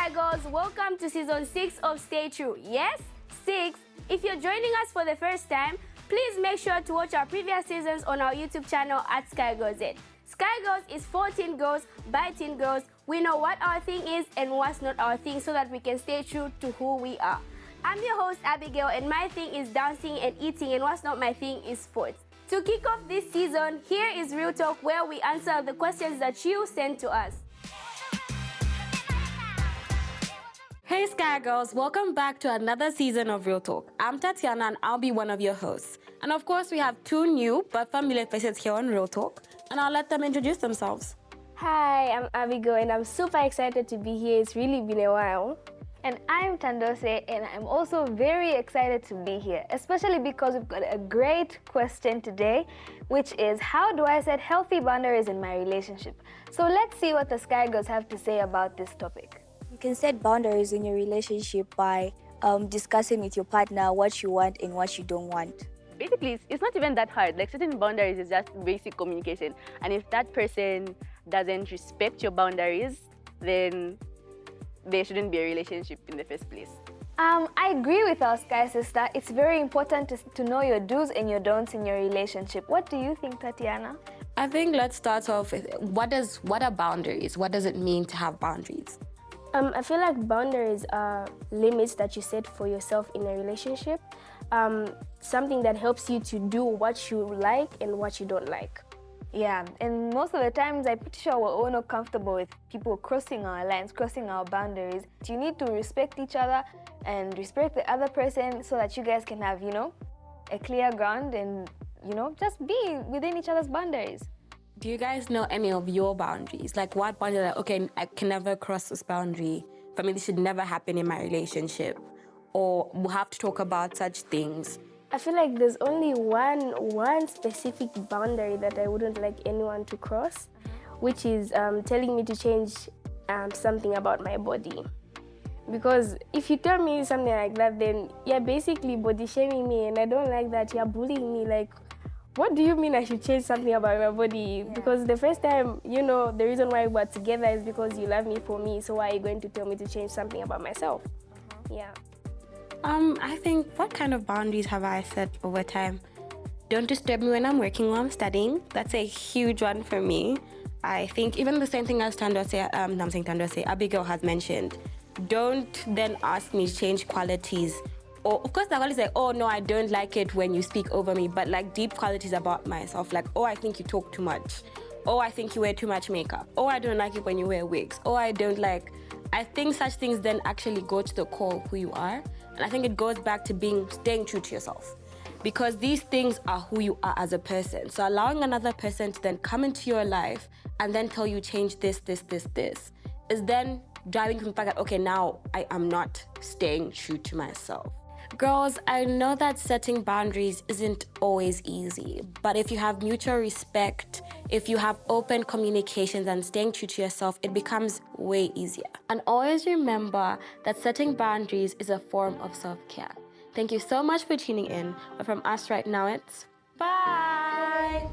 Sky Girls? Welcome to season 6 of Stay True. Yes, 6. If you're joining us for the first time, please make sure to watch our previous seasons on our YouTube channel at Sky Girls Z. Sky Girls is 14 girls by teen girls. We know what our thing is and what's not our thing so that we can stay true to who we are. I'm your host, Abigail, and my thing is dancing and eating, and what's not my thing is sports. To kick off this season, here is Real Talk, where we answer the questions that you sent to us. Hey Sky Girls, welcome back to another season of Real Talk. I'm Tatiana and I'll be one of your hosts. And of course, we have two new but familiar faces here on Real Talk, and I'll let them introduce themselves. Hi, I'm Abigail, and I'm super excited to be here. It's really been a while. And I'm Tandose, and I'm also very excited to be here, especially because we've got a great question today, which is, how do I set healthy boundaries in my relationship? So let's see what the Sky Girls have to say about this topic. You can set boundaries in your relationship by discussing with your partner what you want and what you don't want. Basically, it's not even that hard. Like, setting boundaries is just basic communication. And if that person doesn't respect your boundaries, then there shouldn't be a relationship in the first place. I agree with our Sky sister. It's very important to know your do's and your don'ts in your relationship. What do you think, Tatiana? I think let's start off with what are boundaries? What does it mean to have boundaries? I feel like boundaries are limits that you set for yourself in a relationship. Something that helps you to do what you like and what you don't like. Yeah, and most of the times I'm pretty sure we're all not comfortable with people crossing our lines, crossing our boundaries. You need to respect each other and respect the other person so that you guys can have, a clear ground and, just be within each other's boundaries. Do you guys know any of your boundaries? Like what boundary, like, okay, I can never cross this boundary. For me, this should never happen in my relationship. Or we'll have to talk about such things. I feel like there's only one specific boundary that I wouldn't like anyone to cross, which is telling me to change something about my body. Because if you tell me something like that, then you're basically body shaming me, and I don't like that. You're bullying me. Like, what do you mean I should change something about my body? Yeah. Because the first time, the reason why we're together is because you love me for me. So why are you going to tell me to change something about myself? Yeah. I think, what kind of boundaries have I set over time? Don't disturb me when I'm working or I'm studying. That's a huge one for me. I think even the same thing as Abigail has mentioned. Don't then ask me to change qualities. Or, of course, the qualities like, oh, no, I don't like it when you speak over me. But, like, deep qualities about myself. Like, oh, I think you talk too much. Oh, I think you wear too much makeup. Oh, I don't like it when you wear wigs. Oh, I don't like... I think such things then actually go to the core of who you are. And I think it goes back to staying true to yourself. Because these things are who you are as a person. So allowing another person to then come into your life and then tell you change this, is then driving you back at, okay, now I am not staying true to myself. Girls, I know that setting boundaries isn't always easy, but if you have mutual respect, if you have open communications and staying true to yourself, it becomes way easier. And always remember that setting boundaries is a form of self-care. Thank you so much for tuning in, but from us right now, it's bye!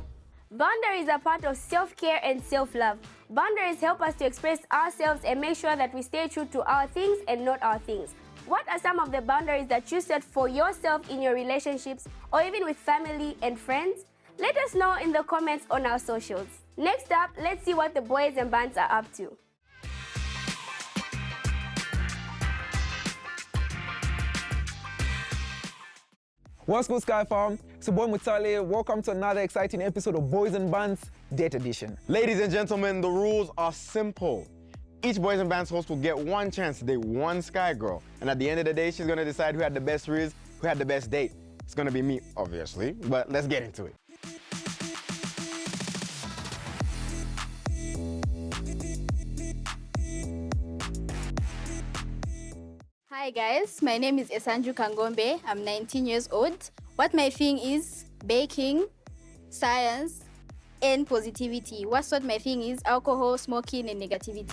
Boundaries are part of self-care and self-love. Boundaries help us to express ourselves and make sure that we stay true to our things and not our things. What are some of the boundaries that you set for yourself in your relationships or even with family and friends? Let us know in the comments on our socials. Next up, let's see what the boys and bands are up to. What's good, Sky Farm? It's your boy Mutale. Welcome to another exciting episode of Boys and Bants Date Edition. Ladies and gentlemen, the rules are simple. Each Boys and Bants host will get one chance to date one Sky Girl. And at the end of the day, she's gonna decide who had the best riz, who had the best date. It's gonna be me, obviously, but let's get into it. Hi guys, my name is Esanju Kangombe. I'm 19 years old. What my thing is baking, science, and positivity. What my thing is alcohol, smoking, and negativity.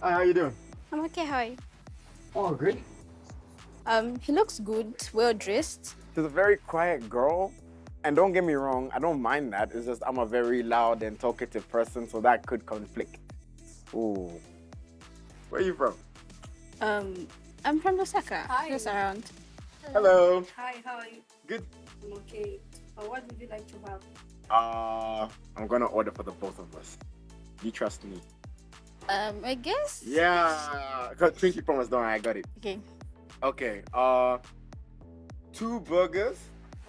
Hi, how you doing? I'm okay, how are you? Oh, good. He looks good, well dressed. She's a very quiet girl, And don't get me wrong, I don't mind that. It's just I'm a very loud and talkative person, so that could conflict. Ooh. Where are you from? I'm from Osaka. Hi. Just around. Hello. Hi, how are you? Good. I'm okay. What would you like to have? I'm gonna order for the both of us. You trust me? I guess. Yeah. Cause Twinkie promised, don't I got it. Okay. Okay. 2 burgers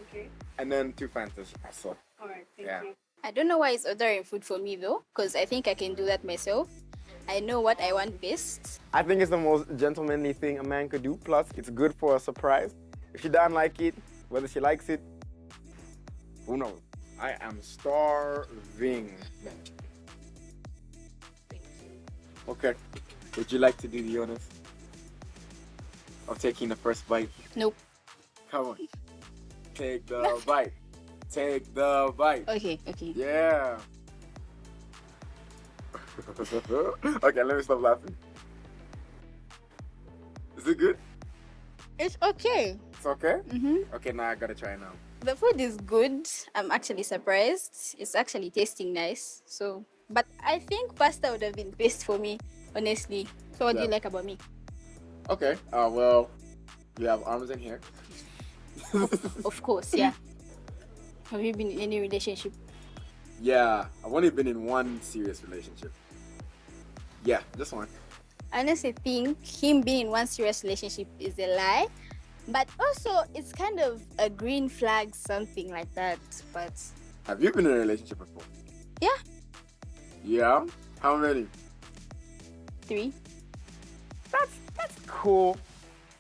Okay. and then 2 Fantas. So, All right. Thank Yeah. you. I don't know why it's ordering food for me though, because I think I can do that myself. I know what I want best. I think it's the most gentlemanly thing a man could do. Plus, it's good for a surprise. If she doesn't like it, whether she likes it, who knows? I am starving. Okay. Would you like to do the honors of taking the first bite? Nope. Come on. Take the bite. Take the bite. Okay. Yeah. Okay, let me stop laughing. Is it good? It's okay. It's okay? Mm-hmm. Okay, now I gotta try now. The food is good. I'm actually surprised. It's actually tasting nice. So, but I think pasta would have been best for me, honestly. So, what do you Yeah. like about me? Okay, well, you have arms in here. Of course, yeah. Have you been in any relationship? Yeah, I've only been in one serious relationship. Yeah, just one. I honestly think him being in one serious relationship is a lie, but also it's kind of a green flag, something like that. But Have you been in a relationship before? yeah, Yeah? How many? 3. That's cool.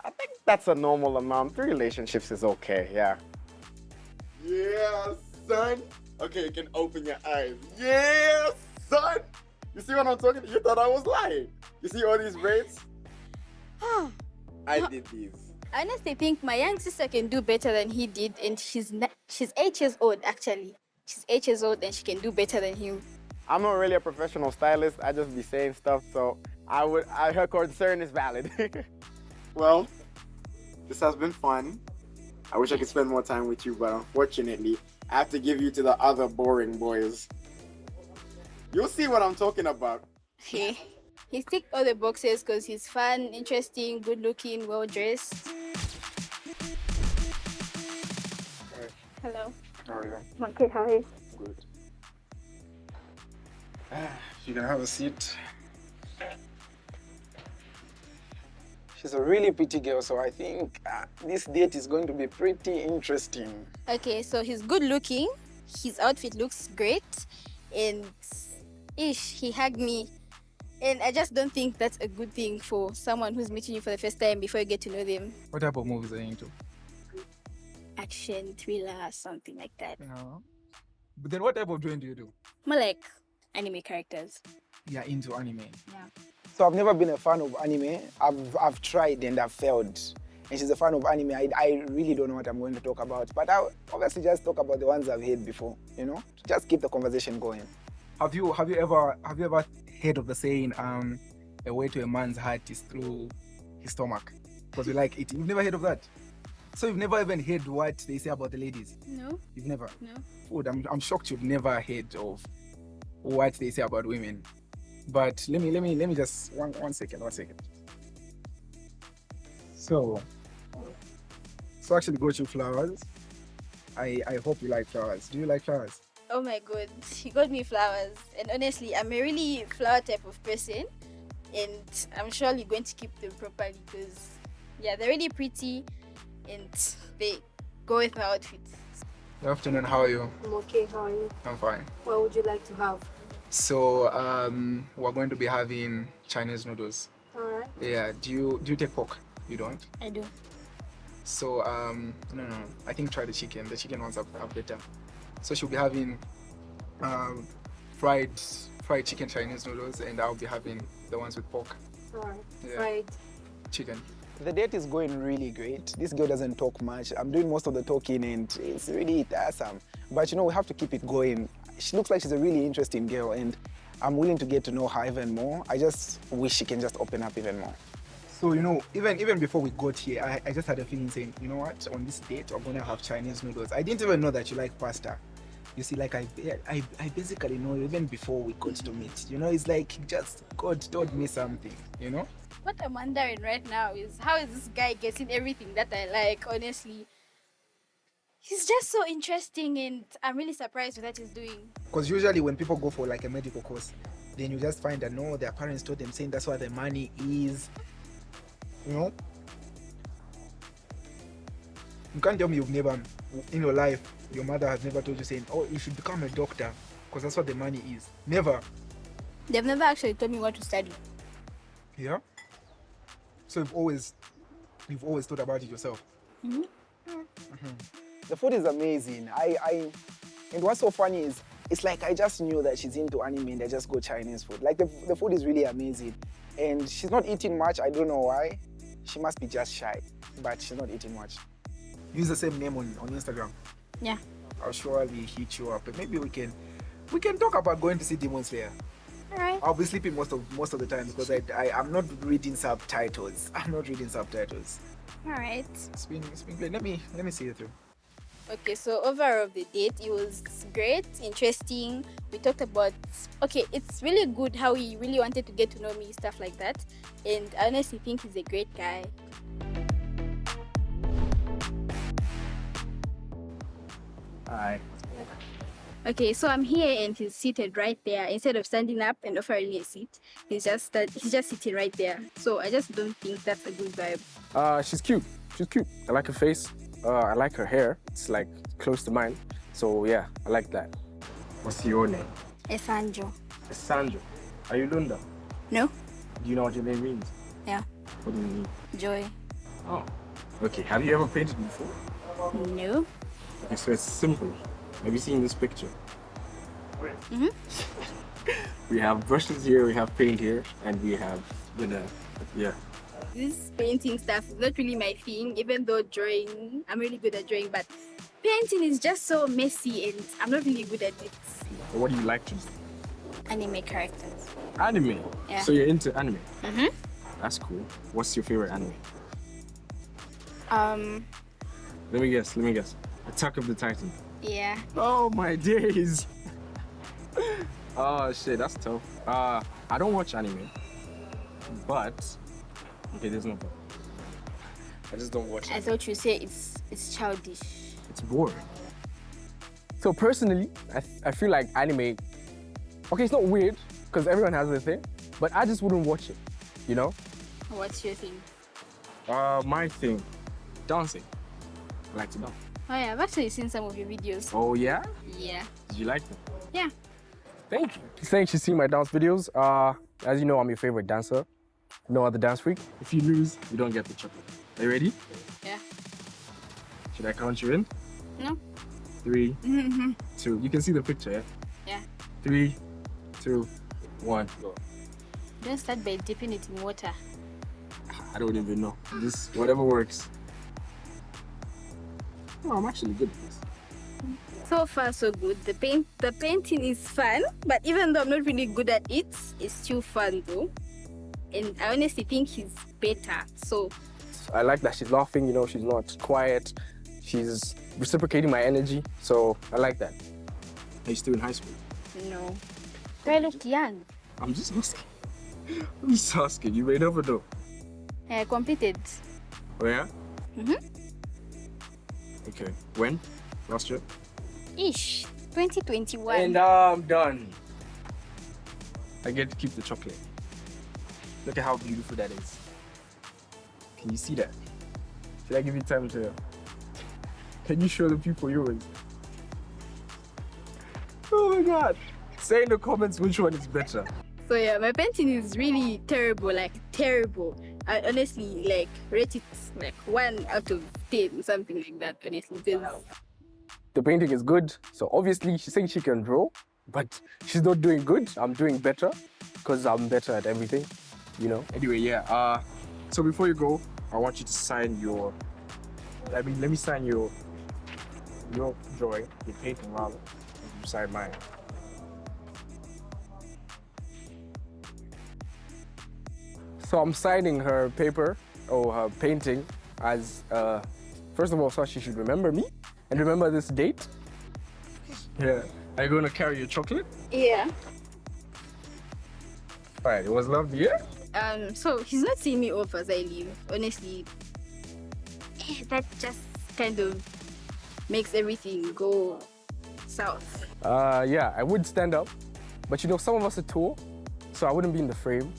I think that's a normal amount. 3 relationships is okay, yeah. Yeah, son. Okay, you can open your eyes. Yeah, son. You see what I'm talking? You thought I was lying. You see all these braids? I did these. I honestly think my young sister can do better than he did, and she's 8 years old actually. She's 8 years old and she can do better than him. I'm not really a professional stylist. I just be saying stuff, so her concern is valid. Well, this has been fun. I wish I could spend more time with you, but unfortunately, I have to give you to the other boring boys. You'll see what I'm talking about. Okay. He ticked all the boxes because he's fun, interesting, good looking, well dressed. Hello. How are you? I'm okay, how are you? Good. You can have a seat. She's a really pretty girl, so I think this date is going to be pretty interesting. Okay, so he's good looking, his outfit looks great, and he hugged me. And I just don't think that's a good thing for someone who's meeting you for the first time before you get to know them. What type of movies are you into? Action, thriller, something like that. No. But then what type of drawing do you do? More like anime characters. You're into anime. Yeah. So I've never been a fan of anime. I've tried and I've failed. And she's a fan of anime. I really don't know what I'm going to talk about. But I'll obviously just talk about the ones I've heard before, you know? Just keep the conversation going. Have you ever heard of the saying, a way to a man's heart is through his stomach? Because we like eating. You've never heard of that? So you've never even heard what they say about the ladies? No. You've never? No. Food. I'm shocked you've never heard of what they say about women. But let me just one second. So actually got you flowers. I hope you like flowers. Do you like flowers? Oh my god, he got me flowers. And honestly, I'm a really flower type of person. And I'm surely going to keep them properly because, yeah, they're really pretty and they go with my outfits. Good afternoon, how are you? I'm okay, how are you? I'm fine. What would you like to have? So we're going to be having Chinese noodles. Alright. Yeah, do you take pork? You don't? I do. So no, I think try the chicken. The chicken ones are better. So she'll be having fried chicken Chinese noodles, and I'll be having the ones with pork. Alright. Yeah. Fried. Chicken. The date is going really great. This girl doesn't talk much. I'm doing most of the talking and it's really tiresome. But you know, we have to keep it going. She looks like she's a really interesting girl and I'm willing to get to know her even more. I just wish she can just open up even more. So, you know, even before we got here, I just had a feeling saying, you know what, on this date, I'm gonna have Chinese noodles. I didn't even know that you like pasta. You see, like I basically know even before we got to meet. You know, it's like just God told me something, you know? What I'm wondering right now is how is this guy getting everything that I like, honestly? He's just so interesting and I'm really surprised with what he's doing. Because usually when people go for like a medical course, then you just find that no, their parents told them saying that's where the money is. You know? You can't tell me you've never, in your life, your mother has never told you saying, oh, you should become a doctor because that's what the money is. Never. They've never actually told me what to study. Yeah? So you've always thought about it yourself. Mm-hmm. The food is amazing. And what's so funny is, it's like I just knew that she's into anime and I just go Chinese food. Like the food is really amazing. And she's not eating much, I don't know why. She must be just shy, but she's not eating much. Use the same name on Instagram. Yeah. I'll surely hit you up. And maybe we can talk about going to see Demon Slayer. Alright. I'll be sleeping most of the time because I'm not reading subtitles. I'm not reading subtitles. Alright. It's been great. Let me see it through. Okay, so overall of the date, it was great, interesting. We talked about, okay, it's really good how he really wanted to get to know me, stuff like that. And I honestly think he's a great guy. Hi. Okay, so I'm here and he's seated right there. Instead of standing up and offering me a seat, he's just sitting right there. So I just don't think that's a good vibe. She's cute. She's cute. I like her face. I like her hair. It's like close to mine. So yeah, I like that. What's your name? Esanjo. Sandra. Are you Lunda? No? Do you know what your name means? Yeah. What do you mean? Joy. Oh. Okay, have you ever painted before? No. Okay, so it's simple. Have you seen this picture? Mm-hmm. We have brushes here, we have paint here, and we have, yeah. This painting stuff is not really my thing, even though drawing, I'm really good at drawing, but painting is just so messy and I'm not really good at it. What do you like to do? Anime characters. Anime? Yeah. So you're into anime? Mm-hmm. That's cool. What's your favorite anime? Let me guess. Attack of the Titan. Yeah. Oh my days! Oh shit, that's tough. I don't watch anime, but okay, there's no but. I just don't watch. I thought you said it's childish. It's boring. So personally, I feel like anime. Okay, it's not weird because everyone has their thing, but I just wouldn't watch it. You know? What's your thing? My thing, dancing. I like to dance. Oh yeah, I've actually seen some of your videos. Oh yeah? Yeah. Did you like them? Yeah. Thank you. She's saying she's seen my dance videos. As you know, I'm your favorite dancer. No other dance freak. If you lose, you don't get the chocolate. Are you ready? Yeah. Should I count you in? No. 3, 2. You can see the picture, yeah? Yeah. 3, 2, 1, go. Don't start by dipping it in water. I don't even know. Just whatever works. Oh, I'm actually good at this. So far, so good. The painting is fun, but even though I'm not really good at it, it's still fun though. And I honestly think he's better. So I like that she's laughing, you know, she's not quiet. She's reciprocating my energy, so I like that. Are you still in high school? no. Do I look young? I'm just asking. I'm just asking. You may never know. I completed. Oh yeah? Mm-hmm. Okay. When? Last year? Ish. 2021. And I'm done. I get to keep the chocolate. Look at how beautiful that is. Can you see that? Should I give you time to... Can you show the people yours? Oh my God. Say in the comments which one is better. So yeah, my painting is really terrible, like terrible. I honestly like rate it like 1 out of 10, something like that, honestly. Because The painting is good, so obviously she's saying she can draw, but she's not doing good. I'm doing better because I'm better at everything, you know. Anyway, yeah. So before you go, I want you to sign your. Let me sign your drawing, your painting rather. You sign mine. So I'm signing her paper or her painting as, first of all, so she should remember me and remember this date. Yeah. Are you going to carry your chocolate? Yeah. All right, it was lovely, yeah? So he's not seeing me off as I leave. Honestly, that just kind of makes everything go south. Yeah, I would stand up, but you know, some of us are tall, so I wouldn't be in the frame.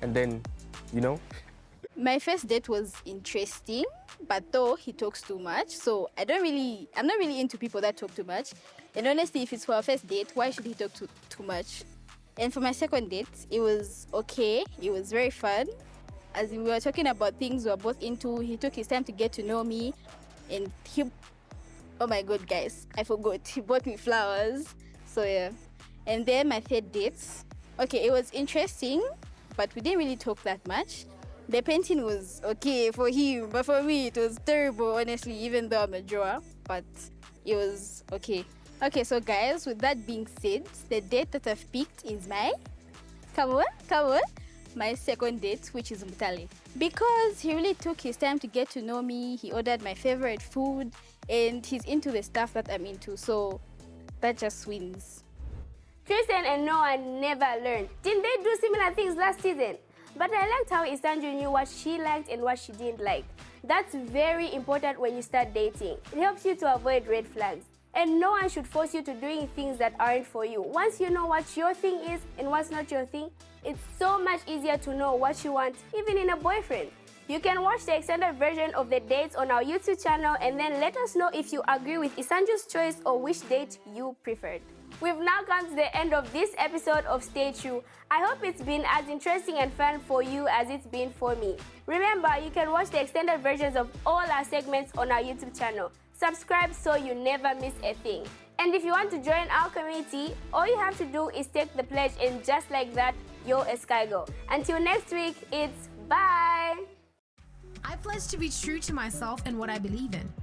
And then, you know. My first date was interesting, but though he talks too much, so I'm not really into people that talk too much. And honestly, if it's for a first date, why should he talk too much? And for my second date, it was okay. It was very fun. As we were talking about things we were both into, he took his time to get to know me. And oh my God, guys, I forgot. He bought me flowers. So yeah. And then my third date, okay, it was interesting, but we didn't really talk that much. The painting was okay for him, but for me, it was terrible, honestly, even though I'm a drawer, but it was okay. Okay, so guys, with that being said, the date that I've picked is my second date, which is Mutale. Because he really took his time to get to know me, he ordered my favorite food, and he's into the stuff that I'm into, so that just wins. Kristen and Noah never learned. Didn't they do similar things last season? But I liked how Isanju knew what she liked and what she didn't like. That's very important when you start dating. It helps you to avoid red flags. And no one should force you to doing things that aren't for you. Once you know what your thing is and what's not your thing, it's so much easier to know what you want, even in a boyfriend. You can watch the extended version of the dates on our YouTube channel and then let us know if you agree with Isanju's choice or which date you preferred. We've now come to the end of this episode of Stay True. I hope it's been as interesting and fun for you as it's been for me. Remember, you can watch the extended versions of all our segments on our YouTube channel. Subscribe so you never miss a thing. And if you want to join our community, all you have to do is take the pledge and just like that, you're a Sky Girl. Until next week, it's bye! I pledge to be true to myself and what I believe in.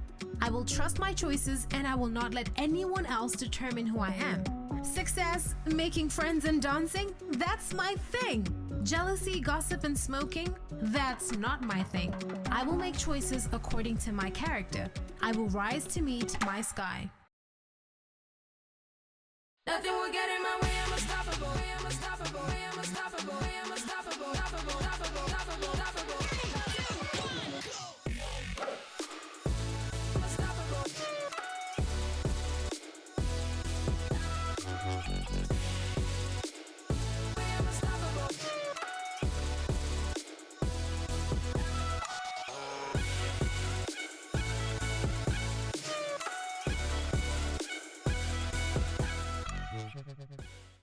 I will trust my choices and I will not let anyone else determine who I am. Success, making friends and dancing, that's my thing. Jealousy, gossip and smoking, that's not my thing. I will make choices according to my character. I will rise to meet my sky. Nothing will get in my way, I'm unstoppable, I'm unstoppable, I'm unstoppable, I'm unstoppable, unstoppable, unstoppable, unstoppable, unstoppable.